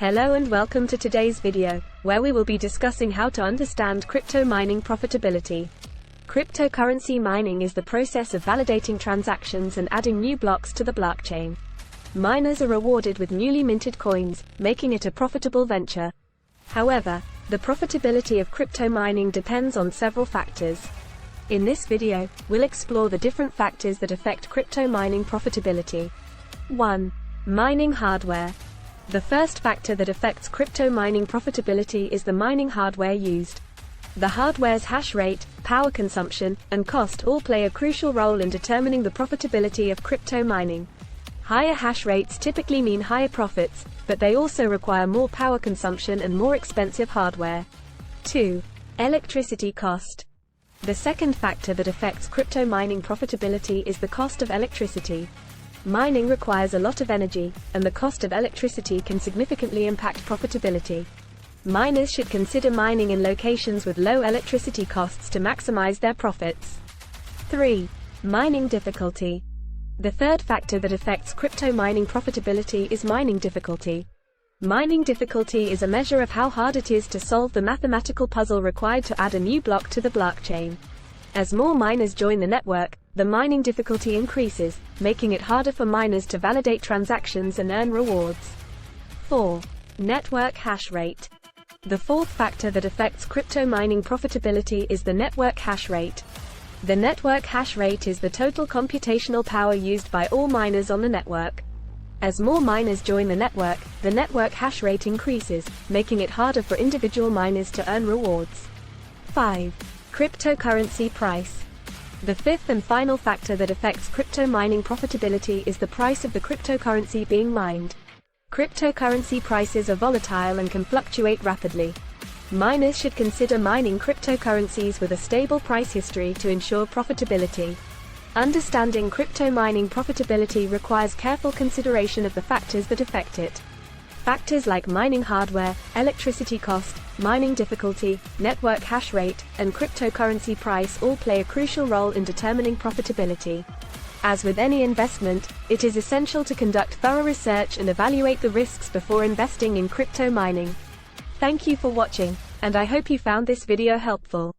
Hello and welcome to today's video, where we will be discussing how to understand crypto mining profitability. Cryptocurrency mining is the process of validating transactions and adding new blocks to the blockchain. Miners are rewarded with newly minted coins, making it a profitable venture. However, the profitability of crypto mining depends on several factors. In this video, we'll explore the different factors that affect crypto mining profitability. 1. Mining hardware. The first factor that affects crypto mining profitability is the mining hardware used. The hardware's hash rate, power consumption, and cost all play a crucial role in determining the profitability of crypto mining. Higher hash rates typically mean higher profits, but they also require more power consumption and more expensive hardware. 2. Electricity cost. The second factor that affects crypto mining profitability is the cost of electricity. Mining requires a lot of energy, and the cost of electricity can significantly impact profitability. Miners should consider mining in locations with low electricity costs to maximize their profits. 3. Mining difficulty. The third factor that affects crypto mining profitability is mining difficulty. Mining difficulty is a measure of how hard it is to solve the mathematical puzzle required to add a new block to the blockchain. As more miners join the network, the mining difficulty increases, making it harder for miners to validate transactions and earn rewards. 4. Network hash rate. The fourth factor that affects crypto mining profitability is the network hash rate. The network hash rate is the total computational power used by all miners on the network. As more miners join the network hash rate increases, making it harder for individual miners to earn rewards. 5. Cryptocurrency price. The fifth and final factor that affects crypto mining profitability is the price of the cryptocurrency being mined. Cryptocurrency prices are volatile and can fluctuate rapidly. Miners should consider mining cryptocurrencies with a stable price history to ensure profitability. Understanding crypto mining profitability requires careful consideration of the factors that affect it. Factors like mining hardware, electricity cost, mining difficulty, network hash rate, and cryptocurrency price all play a crucial role in determining profitability. As with any investment, it is essential to conduct thorough research and evaluate the risks before investing in crypto mining. Thank you for watching, and I hope you found this video helpful.